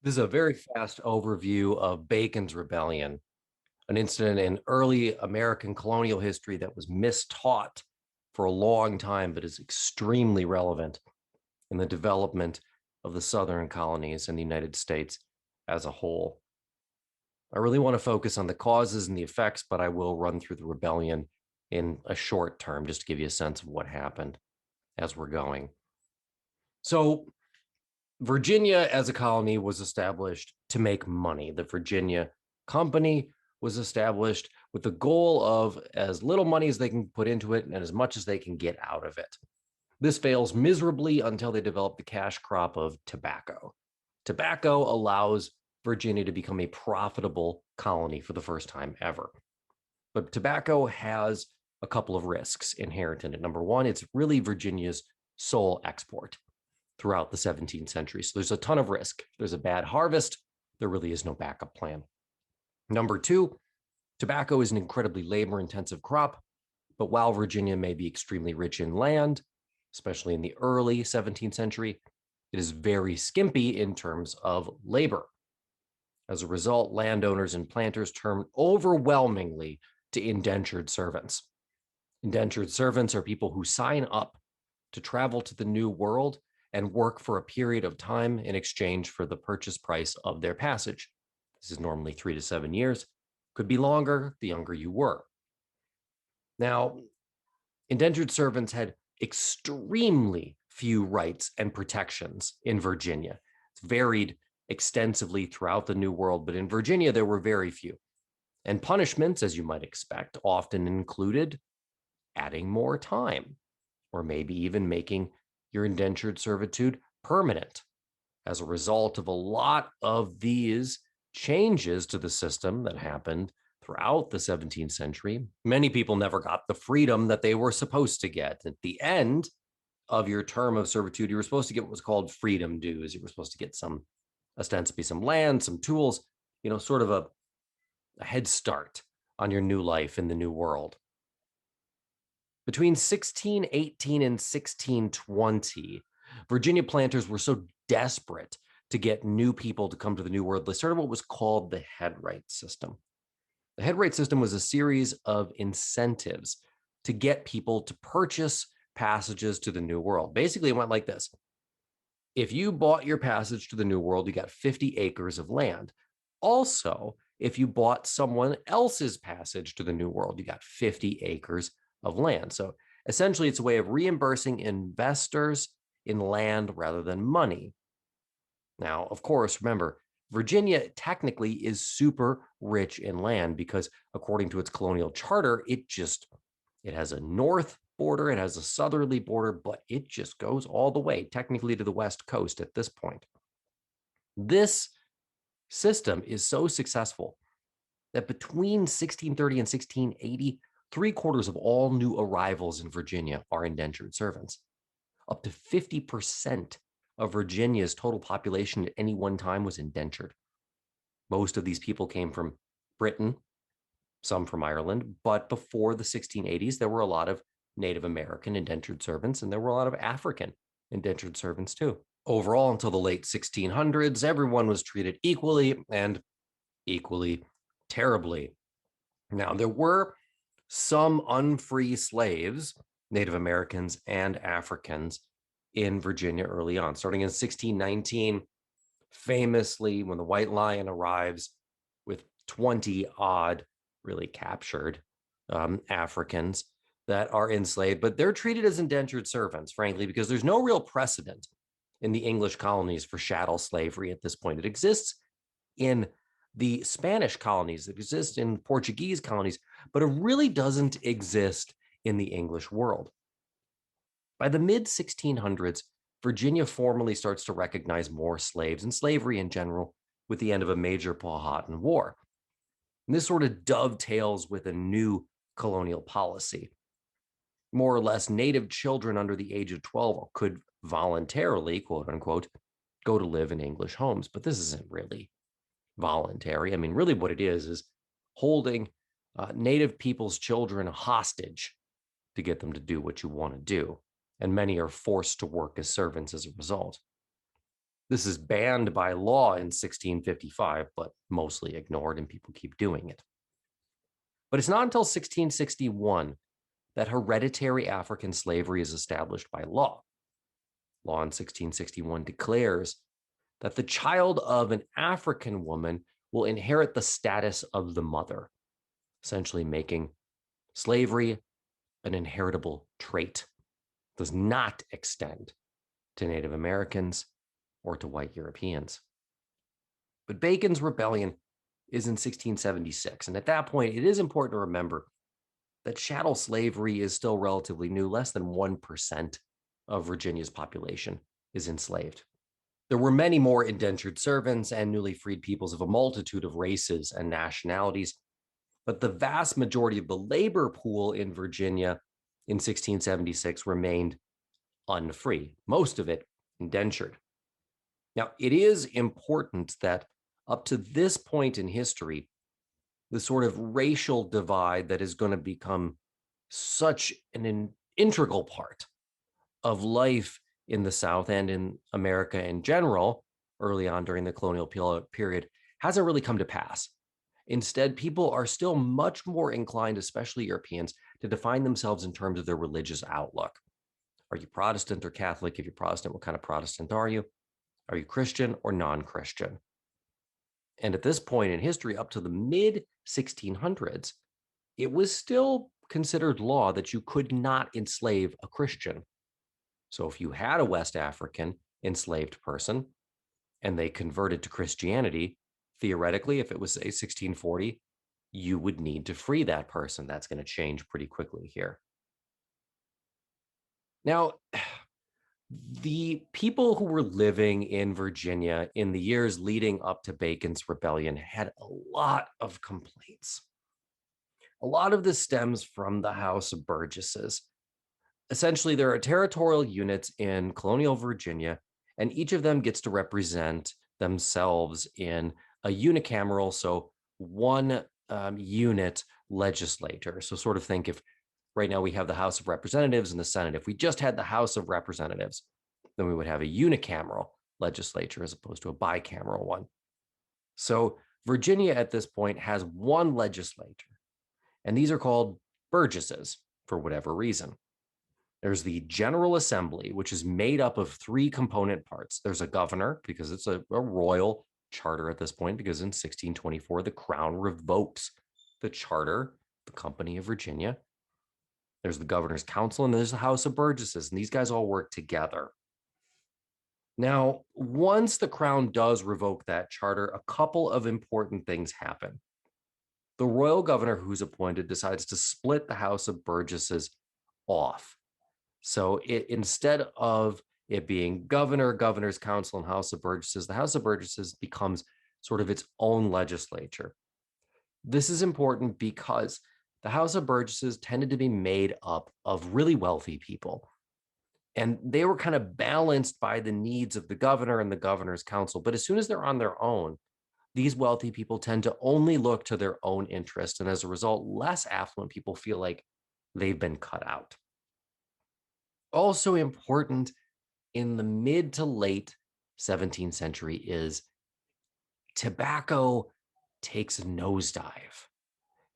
This is a very fast overview of Bacon's Rebellion, an incident in early American colonial history that was mistaught for a long time, but is extremely relevant in the development of the Southern colonies in the United States as a whole. I really want to focus on the causes and the effects, but I will run through the rebellion in a short term just to give you a sense of what happened as we're going. So, Virginia as a colony was established to make money. The Virginia Company was established with the goal of as little money as they can put into it and as much as they can get out of it. This fails miserably until they develop the cash crop of tobacco. Tobacco allows Virginia to become a profitable colony for the first time ever. But tobacco has a couple of risks inherent in it. Number one, it's really Virginia's sole export throughout the 17th century. So there's a ton of risk. If there's a bad harvest, there really is no backup plan. Number two, tobacco is an incredibly labor intensive crop. But while Virginia may be extremely rich in land, especially in the early 17th century, it is very skimpy in terms of labor. As a result, landowners and planters turn overwhelmingly to indentured servants. Indentured servants are people who sign up to travel to the New World and work for a period of time in exchange for the purchase price of their passage. This is normally 3 to 7 years, could be longer the younger you were. Now, indentured servants had extremely few rights and protections in Virginia. It's varied extensively throughout the New World, but in Virginia, there were very few. And punishments, as you might expect, often included adding more time, or maybe even making your indentured servitude permanent. As a result of a lot of these changes to the system that happened throughout the 17th century, many people never got the freedom that they were supposed to get. At the end of your term of servitude, you were supposed to get what was called freedom dues. You were supposed to get some, ostensibly, some land, some tools, sort of a head start on your new life in the new world. Between 1618 and 1620, Virginia planters were so desperate to get new people to come to the New World, they started what was called the headright system. The headright system was a series of incentives to get people to purchase passages to the New World. Basically, it went like this. If you bought your passage to the New World, you got 50 acres of land. Also, if you bought someone else's passage to the New World, you got 50 acres of land. So essentially, it's a way of reimbursing investors in land rather than money. Now, of course, remember, Virginia technically is super rich in land because according to its colonial charter, it has a north border, it has a southerly border, but it just goes all the way technically to the west coast at this point. This system is so successful that between 1630 and 1680, 3/4 of all new arrivals in Virginia are indentured servants. Up to 50% of Virginia's total population at any one time was indentured. Most of these people came from Britain, some from Ireland, but before the 1680s, there were a lot of Native American indentured servants, and there were a lot of African indentured servants too. Overall, until the late 1600s, everyone was treated equally and equally terribly. Now, there were some unfree slaves, Native Americans and Africans, in Virginia early on, starting in 1619. Famously, when the White Lion arrives with 20 odd really captured Africans that are enslaved, but they're treated as indentured servants, frankly, because there's no real precedent in the English colonies for chattel slavery at this point. It exists in the Spanish colonies, it exists in Portuguese colonies, but it really doesn't exist in the English world. By the mid 1600s, Virginia formally starts to recognize more slaves and slavery in general with the end of a major Powhatan War. And this sort of dovetails with a new colonial policy. More or less, native children under the age of 12 could voluntarily, quote unquote, go to live in English homes. But this isn't really voluntary. I mean, really what it is holding native people's children hostage to get them to do what you want to do. And many are forced to work as servants as a result. This is banned by law in 1655, but mostly ignored, and people keep doing it. But it's not until 1661 that hereditary African slavery is established by law. Law in 1661 declares that the child of an African woman will inherit the status of the mother, essentially making slavery an inheritable trait. It does not extend to Native Americans or to white Europeans. But Bacon's rebellion is in 1676. And at that point, it is important to remember that chattel slavery is still relatively new. Less than 1% of Virginia's population is enslaved. There were many more indentured servants and newly freed peoples of a multitude of races and nationalities, but the vast majority of the labor pool in Virginia in 1676 remained unfree, most of it indentured. Now, it is important that up to this point in history, the sort of racial divide that is going to become such an integral part of life in the South and in America in general, early on during the colonial period, hasn't really come to pass. Instead, people are still much more inclined, especially Europeans, to define themselves in terms of their religious outlook. Are you Protestant or Catholic? If you're Protestant, what kind of Protestant are you? Are you Christian or non-Christian? And at this point in history, up to the mid 1600s, it was still considered law that you could not enslave a Christian. So if you had a West African enslaved person and they converted to Christianity, theoretically, if it was, say, 1640, you would need to free that person. That's going to change pretty quickly here. Now, the people who were living in Virginia in the years leading up to Bacon's rebellion had a lot of complaints. A lot of this stems from the House of Burgesses. Essentially, there are territorial units in colonial Virginia, and each of them gets to represent themselves in a unicameral, so one unit legislature. So sort of think if right now we have the House of Representatives and the Senate. If we just had the House of Representatives, then we would have a unicameral legislature as opposed to a bicameral one. So Virginia at this point has one legislature, and these are called burgesses for whatever reason. There's the General Assembly, which is made up of three component parts. There's a governor, because it's a royal charter at this point, because in 1624, the crown revokes the charter, the Company of Virginia. There's the Governor's Council, and there's the House of Burgesses, and these guys all work together. Now, once the crown does revoke that charter, a couple of important things happen. The royal governor who's appointed decides to split the House of Burgesses off. So instead of it being governor, governor's council, and House of Burgesses, the House of Burgesses becomes sort of its own legislature. This is important because the House of Burgesses tended to be made up of really wealthy people. And they were kind of balanced by the needs of the governor and the governor's council. But as soon as they're on their own, these wealthy people tend to only look to their own interest. And as a result, less affluent people feel like they've been cut out. Also important in the mid to late 17th century is tobacco takes a nosedive.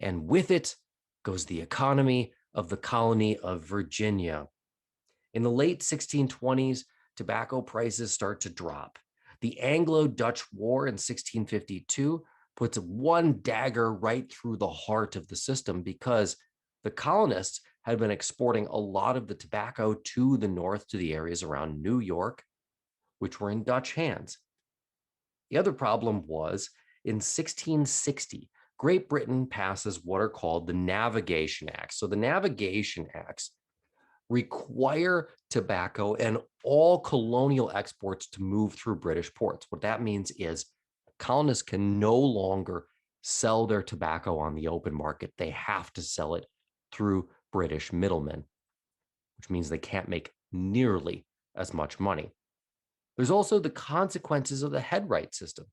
And with it goes the economy of the colony of Virginia. In the late 1620s, tobacco prices start to drop. The Anglo-Dutch War in 1652 puts one dagger right through the heart of the system because the colonists had been exporting a lot of the tobacco to the north, to the areas around New York, which were in Dutch hands. The other problem was in 1660, Great Britain passes what are called the Navigation Acts. So the Navigation Acts require tobacco and all colonial exports to move through British ports. What that means is colonists can no longer sell their tobacco on the open market. They have to sell it through British middlemen, which means they can't make nearly as much money. There's also the consequences of the headright system.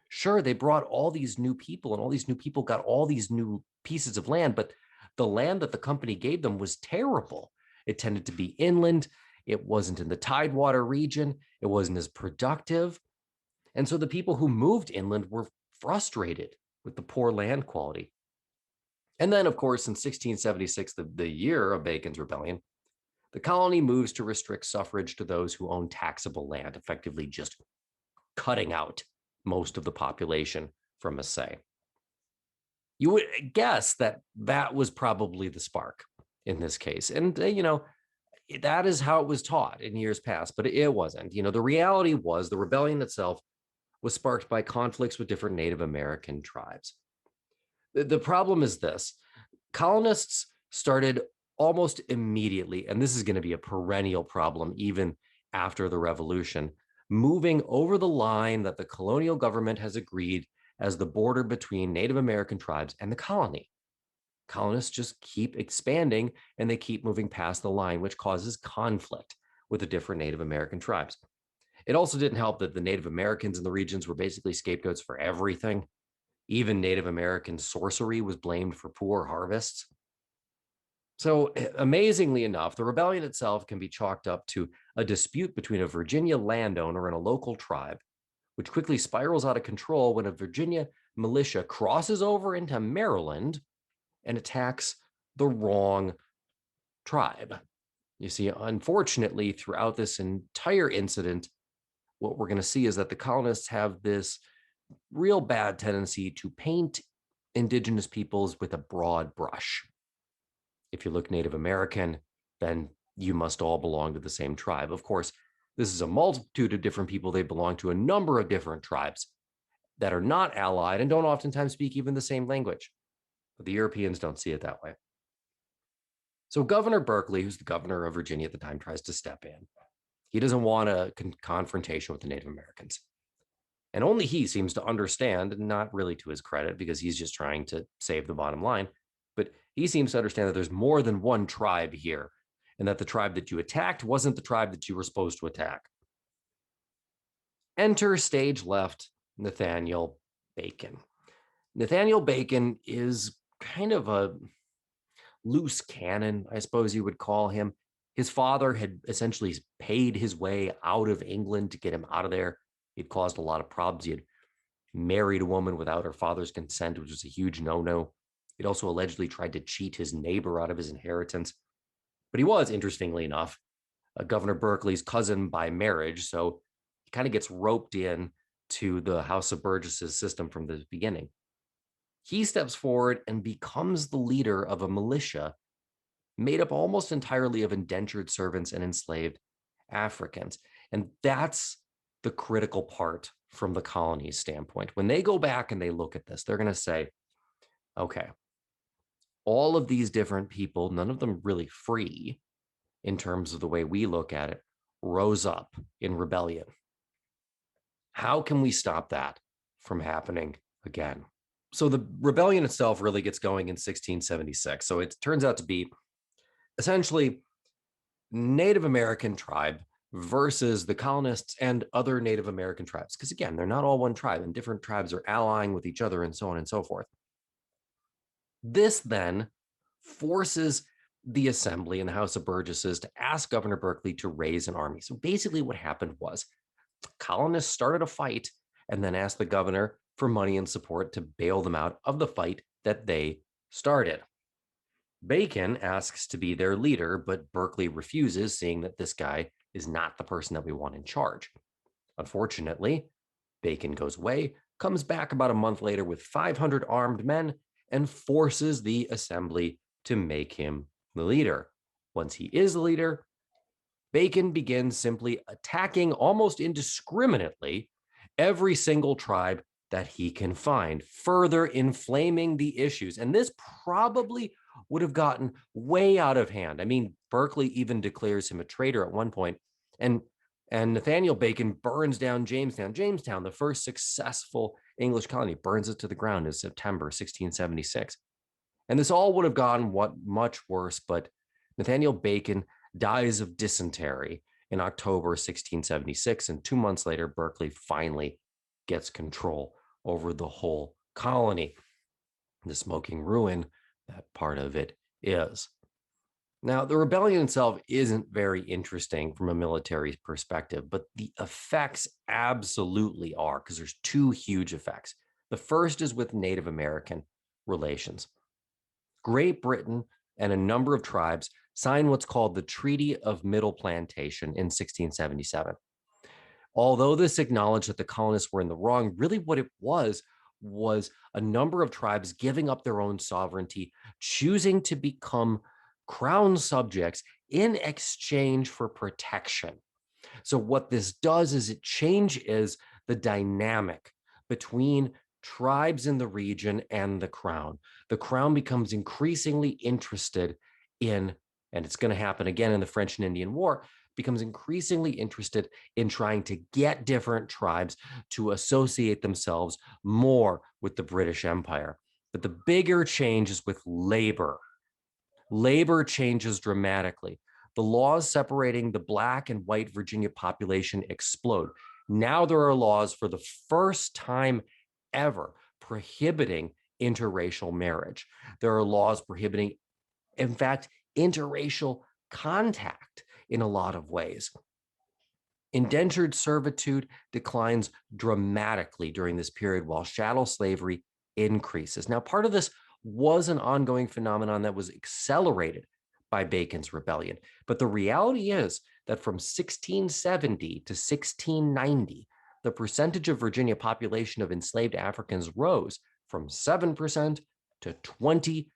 Sure, they brought all these new people, and all these new people got all these new pieces of land, but the land that the company gave them was terrible. It tended to be inland. It wasn't in the Tidewater region. It wasn't as productive. And so the people who moved inland were frustrated with the poor land quality. And then, of course, in 1676, the year of Bacon's rebellion, the colony moves to restrict suffrage to those who own taxable land, effectively just cutting out most of the population from a say. You would guess that that was probably the spark in this case. And, that is how it was taught in years past, but it wasn't. The reality was the rebellion itself was sparked by conflicts with different Native American tribes. The problem is this: colonists started almost immediately, and this is going to be a perennial problem even after the revolution, moving over the line that the colonial government has agreed as the border between Native American tribes and the colony. Colonists just keep expanding and they keep moving past the line, which causes conflict with the different Native American tribes. It also didn't help that the Native Americans in the regions were basically scapegoats for everything. Even Native American sorcery was blamed for poor harvests. So, amazingly enough, the rebellion itself can be chalked up to a dispute between a Virginia landowner and a local tribe, which quickly spirals out of control when a Virginia militia crosses over into Maryland and attacks the wrong tribe. You see, unfortunately, throughout this entire incident, what we're going to see is that the colonists have this real bad tendency to paint indigenous peoples with a broad brush. If you look Native American, then you must all belong to the same tribe. Of course, this is a multitude of different people. They belong to a number of different tribes that are not allied and don't oftentimes speak even the same language. But the Europeans don't see it that way. So Governor Berkeley, who's the governor of Virginia at the time, tries to step in. He doesn't want a confrontation with the Native Americans. And only he seems to understand, not really to his credit, because he's just trying to save the bottom line, but he seems to understand that there's more than one tribe here, and that the tribe that you attacked wasn't the tribe that you were supposed to attack. Enter stage left Nathaniel Bacon. Nathaniel Bacon is kind of a loose cannon, I suppose you would call him. His father had essentially paid his way out of England to get him out of there. He'd caused a lot of problems. He had married a woman without her father's consent, which was a huge no-no. He'd also allegedly tried to cheat his neighbor out of his inheritance. But he was, interestingly enough, Governor Berkeley's cousin by marriage, so he kind of gets roped in to the House of Burgesses system from the beginning. He steps forward and becomes the leader of a militia made up almost entirely of indentured servants and enslaved Africans. And that's the critical part from the colony's standpoint. When they go back and they look at this, they're going to say, okay, all of these different people, none of them really free in terms of the way we look at it, rose up in rebellion. How can we stop that from happening again? So the rebellion itself really gets going in 1676. So it turns out to be essentially Native American tribe versus the colonists and other Native American tribes. Because again, they're not all one tribe, and different tribes are allying with each other and so on and so forth. This then forces the assembly and the House of Burgesses to ask Governor Berkeley to raise an army. So basically what happened was colonists started a fight and then asked the governor for money and support to bail them out of the fight that they started. Bacon asks to be their leader, but Berkeley refuses, seeing that this guy is not the person that we want in charge. Unfortunately, Bacon goes away, comes back about a month later with 500 armed men, and forces the assembly to make him the leader. Once he is the leader, Bacon begins simply attacking almost indiscriminately every single tribe that he can find, further inflaming the issues. And this probably would have gotten way out of hand. I mean, Berkeley even declares him a traitor at one point, and Nathaniel Bacon burns down Jamestown. Jamestown, the first successful English colony, burns it to the ground in September 1676. And this all would have gone much worse, but Nathaniel Bacon dies of dysentery in October 1676, and 2 months later, Berkeley finally gets control over the whole colony. The smoking ruin, that part of it is. Now, the rebellion itself isn't very interesting from a military perspective, but the effects absolutely are, because there's two huge effects. The first is with Native American relations. Great Britain and a number of tribes signed what's called the Treaty of Middle Plantation in 1677. Although this acknowledged that the colonists were in the wrong, really what it was a number of tribes giving up their own sovereignty, choosing to become crown subjects in exchange for protection. So what this does is it changes the dynamic between tribes in the region and the crown. The crown becomes increasingly interested in, and it's going to happen again in the French and Indian War, becomes increasingly interested in trying to get different tribes to associate themselves more with the British Empire. But the bigger change is with labor. Labor changes dramatically. The laws separating the Black and white Virginia population explode. Now there are laws for the first time ever prohibiting interracial marriage. There are laws prohibiting, in fact, interracial contact in a lot of ways. Indentured servitude declines dramatically during this period while chattel slavery increases. Now, part of this was an ongoing phenomenon that was accelerated by Bacon's rebellion. But the reality is that from 1670 to 1690, the percentage of Virginia population of enslaved Africans rose from 7% to 22%.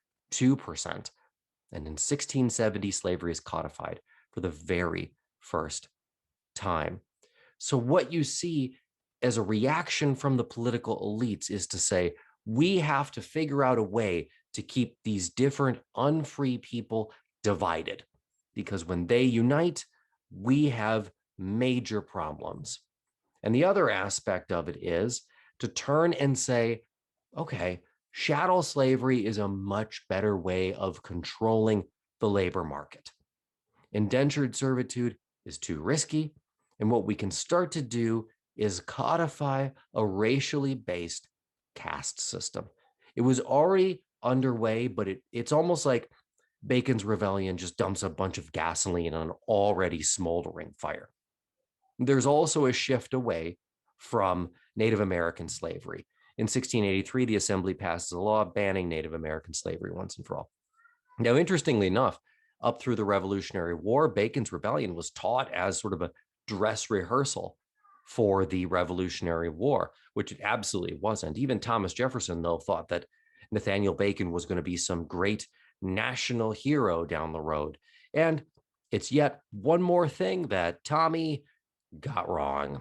And in 1670, slavery is codified for the very first time. So what you see as a reaction from the political elites is to say, we have to figure out a way to keep these different unfree people divided, because when they unite, we have major problems. And the other aspect of it is to turn and say, okay, chattel slavery is a much better way of controlling the labor market. Indentured servitude is too risky. And what we can start to do is codify a racially based caste system. It was already underway, but it's almost like Bacon's rebellion just dumps a bunch of gasoline on an already smoldering fire. There's also a shift away from Native American slavery. In 1683, the Assembly passes a law banning Native American slavery once and for all. Now, interestingly enough, up through the Revolutionary War, Bacon's rebellion was taught as sort of a dress rehearsal for the Revolutionary War, which it absolutely wasn't. Even Thomas Jefferson, though, thought that Nathaniel Bacon was going to be some great national hero down the road. And it's yet one more thing that Tommy got wrong.